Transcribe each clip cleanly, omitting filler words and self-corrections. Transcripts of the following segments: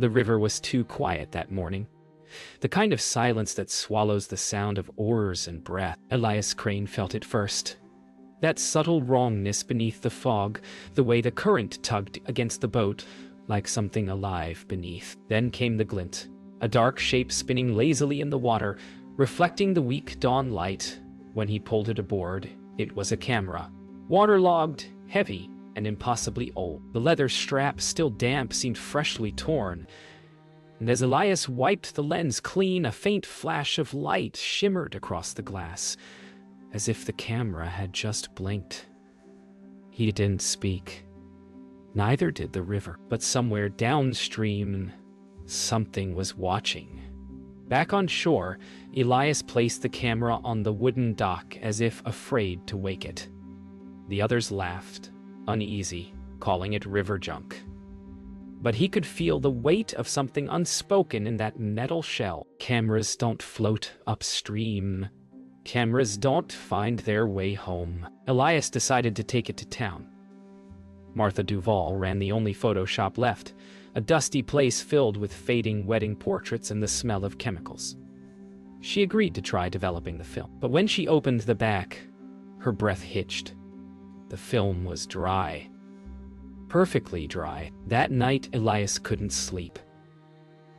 The river was too quiet that morning. The kind of silence that swallows the sound of oars and breath. Elias Crane felt it first. That subtle wrongness beneath the fog, the way the current tugged against the boat, like something alive beneath. Then came the glint, a dark shape spinning lazily in the water, reflecting the weak dawn light. When he pulled it aboard, it was a camera. Waterlogged, heavy, and impossibly old. The leather strap, still damp, seemed freshly torn. And as Elias wiped the lens clean, a faint flash of light shimmered across the glass, as if the camera had just blinked. He didn't speak. Neither did the river. But somewhere downstream, something was watching. Back on shore, Elias placed the camera on the wooden dock as if afraid to wake it. The others laughed, uneasy, calling it river junk. But he could feel the weight of something unspoken in that metal shell. Cameras don't float upstream. Cameras don't find their way home. Elias decided to take it to town. Martha Duval ran the only photo shop left, a dusty place filled with fading wedding portraits and the smell of chemicals. She agreed to try developing the film, but when she opened the back, her breath hitched. The film was dry. Perfectly dry. That night, Elias couldn't sleep.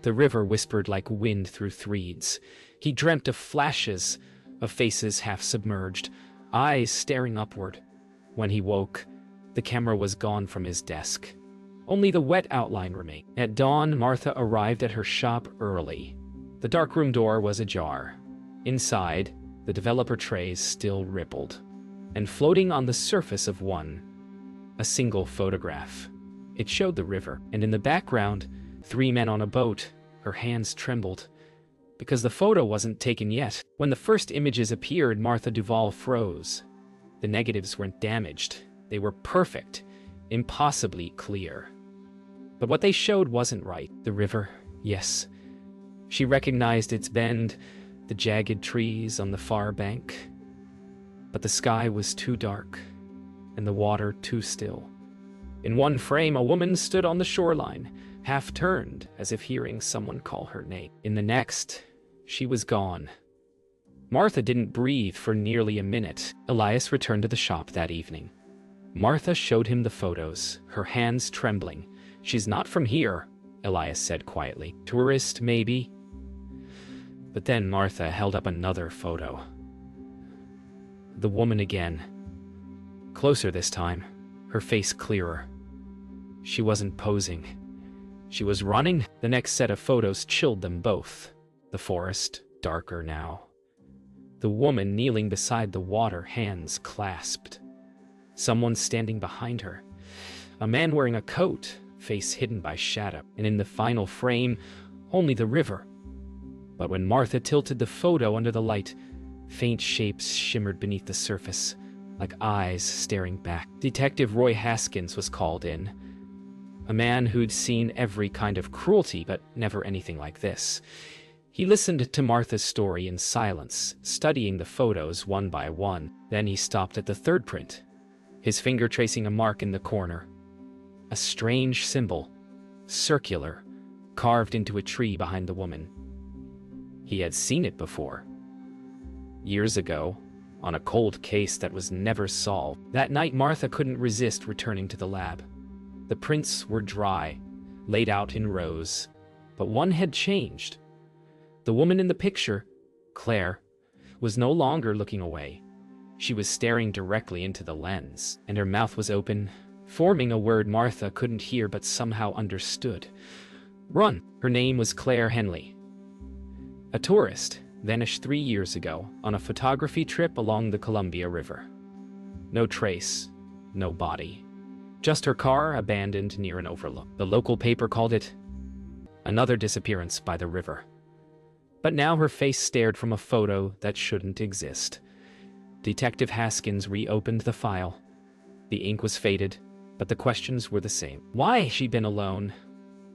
The river whispered like wind through threads. He dreamt of flashes, of faces half submerged, eyes staring upward. When he woke, the camera was gone from his desk. Only the wet outline remained. At dawn, Martha arrived at her shop early. The darkroom door was ajar. Inside, the developer trays still rippled. And floating on the surface of one, a single photograph. It showed the river, and in the background, 3 men on a boat. Her hands trembled, because the photo wasn't taken yet. When the first images appeared, Martha Duval froze. The negatives weren't damaged. They were perfect, impossibly clear. But what they showed wasn't right. The river, yes. She recognized its bend, the jagged trees on the far bank. But the sky was too dark, and the water too still. In one frame, a woman stood on the shoreline, half turned, as if hearing someone call her name. In the next, she was gone. Martha didn't breathe for nearly a minute. Elias returned to the shop that evening. Martha showed him the photos, her hands trembling. "She's not from here," Elias said quietly. "Tourist, maybe?" But then Martha held up another photo. The woman again. Closer this time, her face clearer. She wasn't posing. She was running. The next set of photos chilled them both. The forest, darker now. The woman kneeling beside the water, hands clasped. Someone standing behind her. A man wearing a coat, face hidden by shadow. And in the final frame, only the river. But when Martha tilted the photo under the light, faint shapes shimmered beneath the surface, like eyes staring back. Detective Roy Haskins was called in. A man who'd seen every kind of cruelty, but never anything like this. He listened to Martha's story in silence, studying the photos one by one. Then he stopped at the third print, his finger tracing a mark in the corner. A strange symbol, circular, carved into a tree behind the woman. He had seen it before. Years ago, on a cold case that was never solved. That night, Martha couldn't resist returning to the lab. The prints were dry, laid out in rows, but one had changed. The woman in the picture, Claire, was no longer looking away. She was staring directly into the lens, and her mouth was open, forming a word Martha couldn't hear but somehow understood. Run. Her name was Claire Henley. A tourist, vanished 3 years ago on a photography trip along the Columbia River. No trace, no body. Just her car abandoned near an overlook. The local paper called it another disappearance by the river. But now her face stared from a photo that shouldn't exist. Detective Haskins reopened the file. The ink was faded, but the questions were the same. Why had she been alone?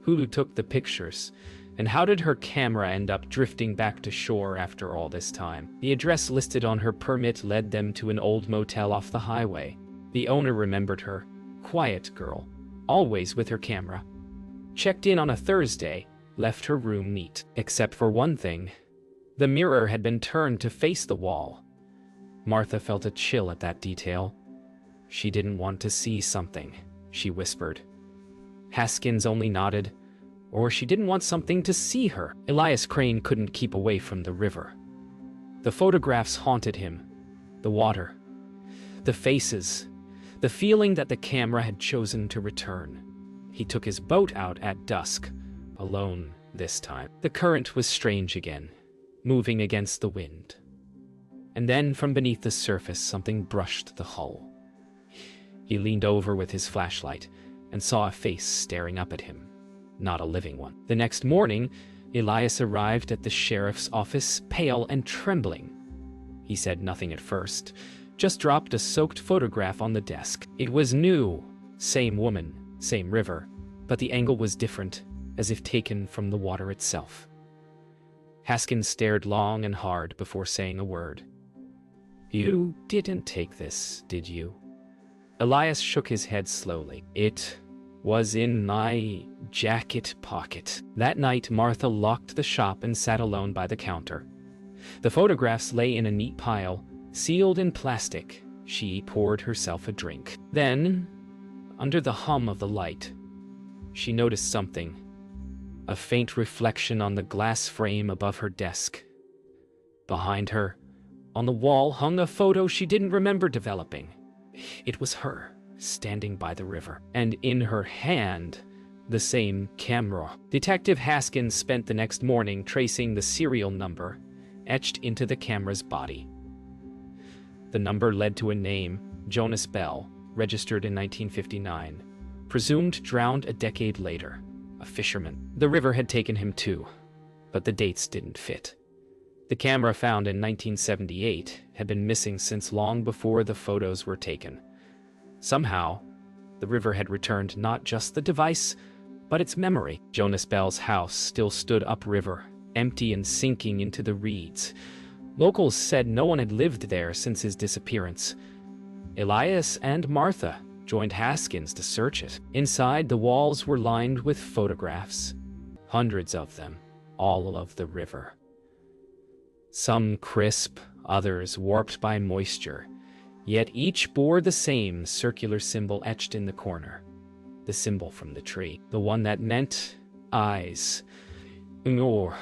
Who took the pictures? And how did her camera end up drifting back to shore after all this time? The address listed on her permit led them to an old motel off the highway. The owner remembered her. Quiet girl, always with her camera. checked in on a Thursday, left her room neat. Except for one thing. The mirror had been turned to face the wall. Martha felt a chill at that detail. She didn't want to see something, she whispered. Haskins only nodded, or she didn't want something to see her. Elias Crane couldn't keep away from the river. The photographs haunted him. The water. The faces. The feeling that the camera had chosen to return. He took his boat out at dusk, alone this time. The current was strange again, moving against the wind. And then from beneath the surface something brushed the hull. He leaned over with his flashlight and saw a face staring up at him. Not a living one. The next morning, Elias arrived at the sheriff's office, pale and trembling. He said nothing at first, just dropped a soaked photograph on the desk. It was new, same woman, same river, but the angle was different, as if taken from the water itself. Haskins stared long and hard before saying a word. "You didn't take this, did you?" Elias shook his head slowly. "It was in my jacket pocket." That night, Martha locked the shop and sat alone by the counter. The photographs lay in a neat pile, sealed in plastic. She poured herself a drink. Then, under the hum of the light, she noticed something. A faint reflection on the glass frame above her desk. Behind her, on the wall, hung a photo she didn't remember developing. It was her, standing by the river, and in her hand, the same camera. Detective Haskins spent the next morning tracing the serial number etched into the camera's body. The number led to a name, Jonas Bell, registered in 1959, presumed drowned a decade later, a fisherman. The river had taken him too, but the dates didn't fit. The camera found in 1978 had been missing since long before the photos were taken. Somehow, the river had returned not just the device, but its memory. Jonas Bell's house still stood upriver, empty and sinking into the reeds. Locals said no one had lived there since his disappearance. Elias and Martha joined Haskins to search it. Inside, the walls were lined with photographs, hundreds of them, all of the river. Some crisp, others warped by moisture, yet each bore the same circular symbol etched in the corner. The symbol from the tree, the one that meant eyes. Or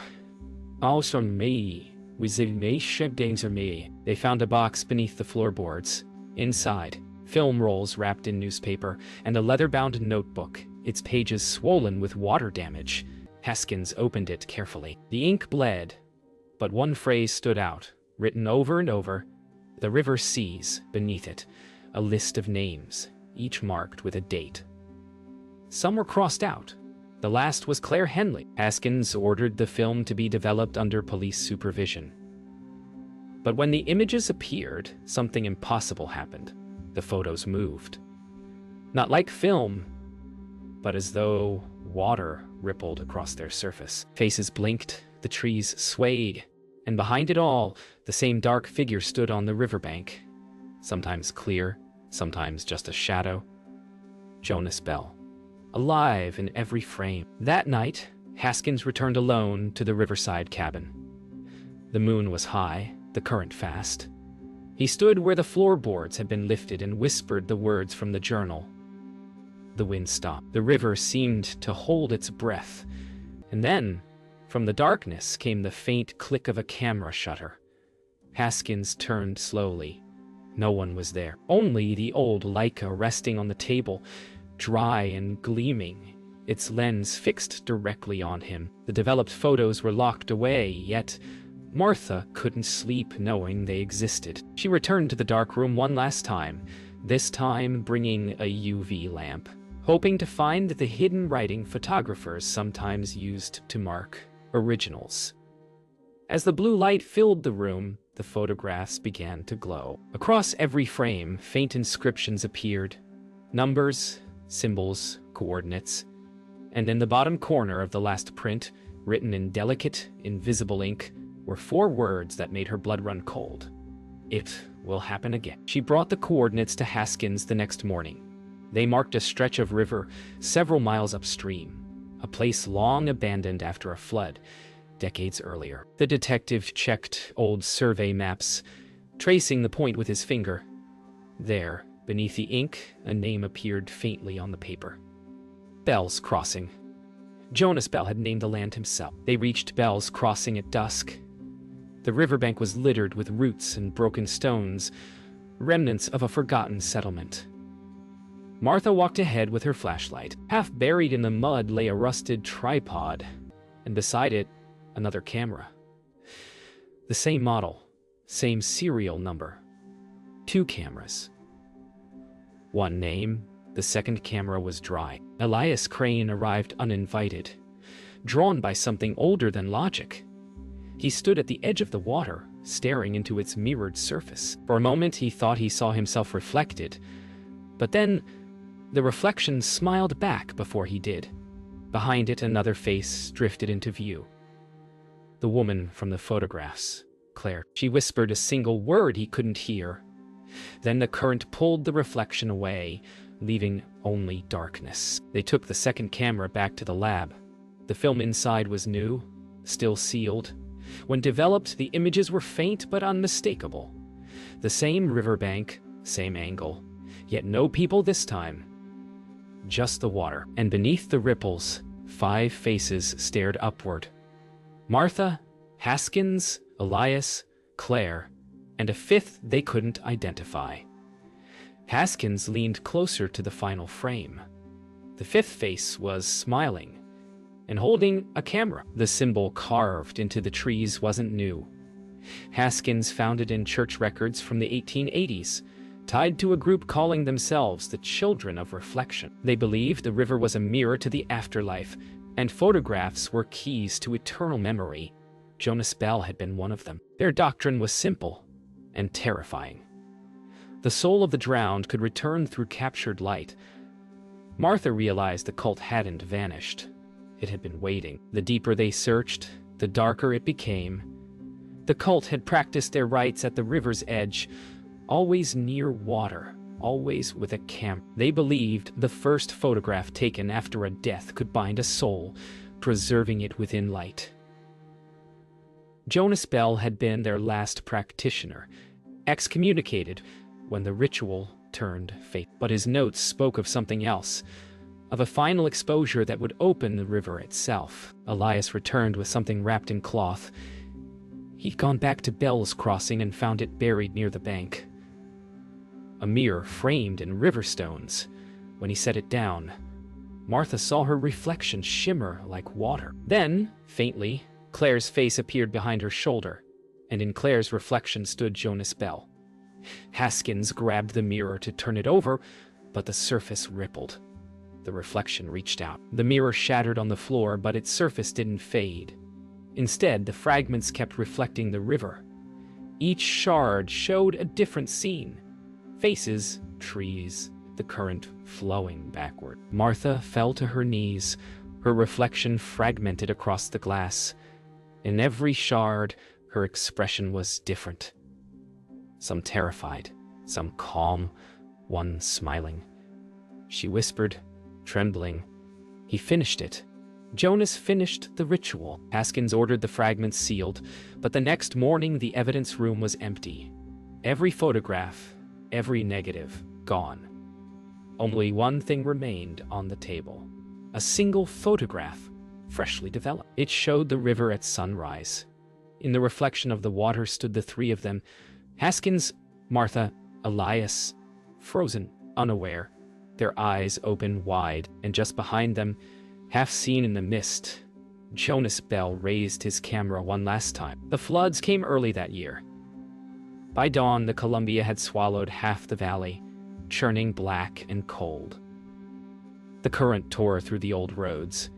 also me, me. They found a box beneath the floorboards. Inside, film rolls wrapped in newspaper and a leather-bound notebook, its pages swollen with water damage. Haskins opened it carefully. The ink bled, but one phrase stood out, written over and over. The river sees, beneath it, a list of names, each marked with a date. Some were crossed out. The last was Claire Henley. Haskins ordered the film to be developed under police supervision. But when the images appeared, something impossible happened. The photos moved. Not like film, but as though water rippled across their surface. Faces blinked, the trees swayed, and behind it all, the same dark figure stood on the riverbank. Sometimes clear, sometimes just a shadow. Jonas Bell, alive in every frame. That night, Haskins returned alone to the riverside cabin. The moon was high, the current fast. He stood where the floorboards had been lifted and whispered the words from the journal. The wind stopped. The river seemed to hold its breath. And then, from the darkness, came the faint click of a camera shutter. Haskins turned slowly. No one was there. Only the old Leica resting on the table, dry and gleaming, its lens fixed directly on him. The developed photos were locked away, yet Martha couldn't sleep knowing they existed. She returned to the dark room one last time, this time bringing a UV lamp, hoping to find the hidden writing photographers sometimes used to mark originals. As the blue light filled the room, the photographs began to glow. Across every frame, faint inscriptions appeared. Numbers, symbols, coordinates. And in the bottom corner of the last print, written in delicate, invisible ink, were 4 words that made her blood run cold. It will happen again. She brought the coordinates to Haskins the next morning. They marked a stretch of river several miles upstream, a place long abandoned after a flood decades earlier. The detective checked old survey maps, tracing the point with his finger. There, beneath the ink, a name appeared faintly on the paper. Bell's Crossing. Jonas Bell had named the land himself. They reached Bell's Crossing at dusk. The riverbank was littered with roots and broken stones, remnants of a forgotten settlement. Martha walked ahead with her flashlight. Half buried in the mud lay a rusted tripod, and beside it, another camera. The same model, same serial number. 2 cameras. One name, the second camera was dry. Elias Crane arrived uninvited, drawn by something older than logic. He stood at the edge of the water, staring into its mirrored surface. For a moment he thought he saw himself reflected, but then the reflection smiled back before he did. Behind it, another face drifted into view. The woman from the photographs, Claire. She whispered a single word he couldn't hear. Then the current pulled the reflection away, leaving only darkness. They took the second camera back to the lab. The film inside was new, still sealed. When developed, the images were faint but unmistakable. The same riverbank, same angle, yet no people this time. Just the water, and beneath the ripples, 5 faces stared upward. Martha, Haskins, Elias, Claire, and a 5th they couldn't identify. Haskins leaned closer to the final frame. The 5th face was smiling and holding a camera. The symbol carved into the trees wasn't new. Haskins found it in church records from the 1880s, tied to a group calling themselves the Children of Reflection. They believed the river was a mirror to the afterlife, and photographs were keys to eternal memory. Jonas Bell had been one of them. Their doctrine was simple and terrifying. The soul of the drowned could return through captured light. Martha realized the cult hadn't vanished. It had been waiting. The deeper they searched, the darker it became. The cult had practiced their rites at the river's edge, always near water, always with a camp. They believed the first photograph taken after a death could bind a soul, preserving it within light. Jonas Bell had been their last practitioner, excommunicated when the ritual turned fatal. But his notes spoke of something else, of a final exposure that would open the river itself. Elias returned with something wrapped in cloth. He'd gone back to Bell's Crossing and found it buried near the bank. A mirror framed in river stones. When he set it down, Martha saw her reflection shimmer like water. Then, faintly, Claire's face appeared behind her shoulder, and in Claire's reflection stood Jonas Bell. Haskins grabbed the mirror to turn it over, but the surface rippled. The reflection reached out. The mirror shattered on the floor, but its surface didn't fade. Instead, the fragments kept reflecting the river. Each shard showed a different scene. Faces, trees, the current flowing backward. Martha fell to her knees, her reflection fragmented across the glass. In every shard, her expression was different. Some terrified, some calm, one smiling. She whispered, trembling, "He finished it." Jonas finished the ritual. Haskins ordered the fragments sealed, but the next morning the evidence room was empty. Every photograph, every negative, gone. Only one thing remained on the table. A single photograph, freshly developed. It showed the river at sunrise. In the reflection of the water stood the 3 of them, Haskins, Martha, Elias, frozen, unaware, their eyes open wide, and just behind them, half seen in the mist, Jonas Bell raised his camera one last time. The floods came early that year. By dawn, the Columbia had swallowed half the valley, churning black and cold. The current tore through the old roads,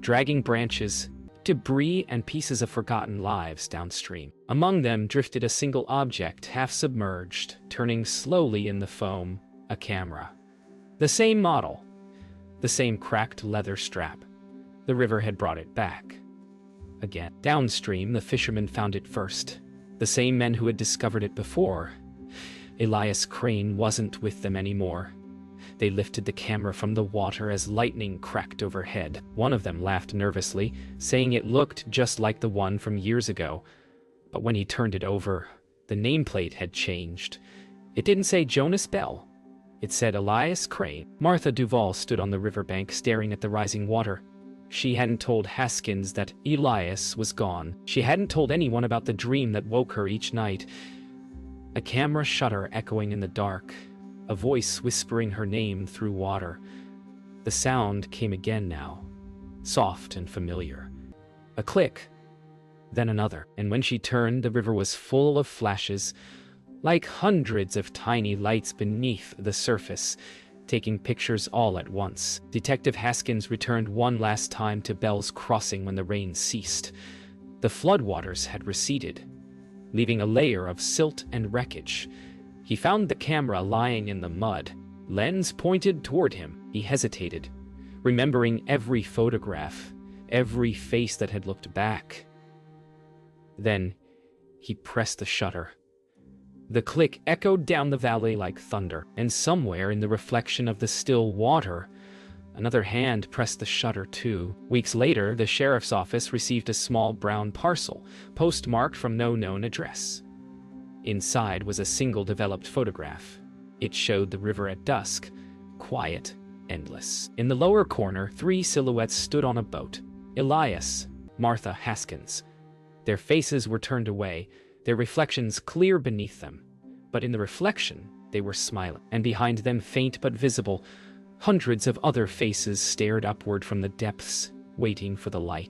dragging branches, debris, and pieces of forgotten lives downstream. Among them drifted a single object, half submerged, turning slowly in the foam, a camera. The same model, the same cracked leather strap. The river had brought it back. Again, downstream, the fishermen found it first. The same men who had discovered it before. Elias Crane wasn't with them anymore. They lifted the camera from the water as lightning cracked overhead. One of them laughed nervously, saying it looked just like the one from years ago. But when he turned it over, the nameplate had changed. It didn't say Jonas Bell. It said Elias Crane. Martha Duval stood on the riverbank staring at the rising water. She hadn't told Haskins that Elias was gone. She hadn't told anyone about the dream that woke her each night. A camera shutter echoing in the dark, a voice whispering her name through water. The sound came again now, soft and familiar. A click, then another, and when she turned, the river was full of flashes, like hundreds of tiny lights beneath the surface, taking pictures all at once. Detective Haskins returned one last time to Bell's Crossing when the rain ceased. The floodwaters had receded, leaving a layer of silt and wreckage. He found the camera lying in the mud, lens pointed toward him. He hesitated, remembering every photograph, every face that had looked back. Then he pressed the shutter. The click echoed down the valley like thunder, and somewhere in the reflection of the still water, another hand pressed the shutter too. Weeks later, the sheriff's office received a small brown parcel, postmarked from no known address. Inside was a single developed photograph. It showed the river at dusk, quiet, endless. In the lower corner, 3 silhouettes stood on a boat. Elias, Martha Haskins. Their faces were turned away, their reflections clear beneath them. But in the reflection, they were smiling. And behind them, faint but visible, hundreds of other faces stared upward from the depths, waiting for the light.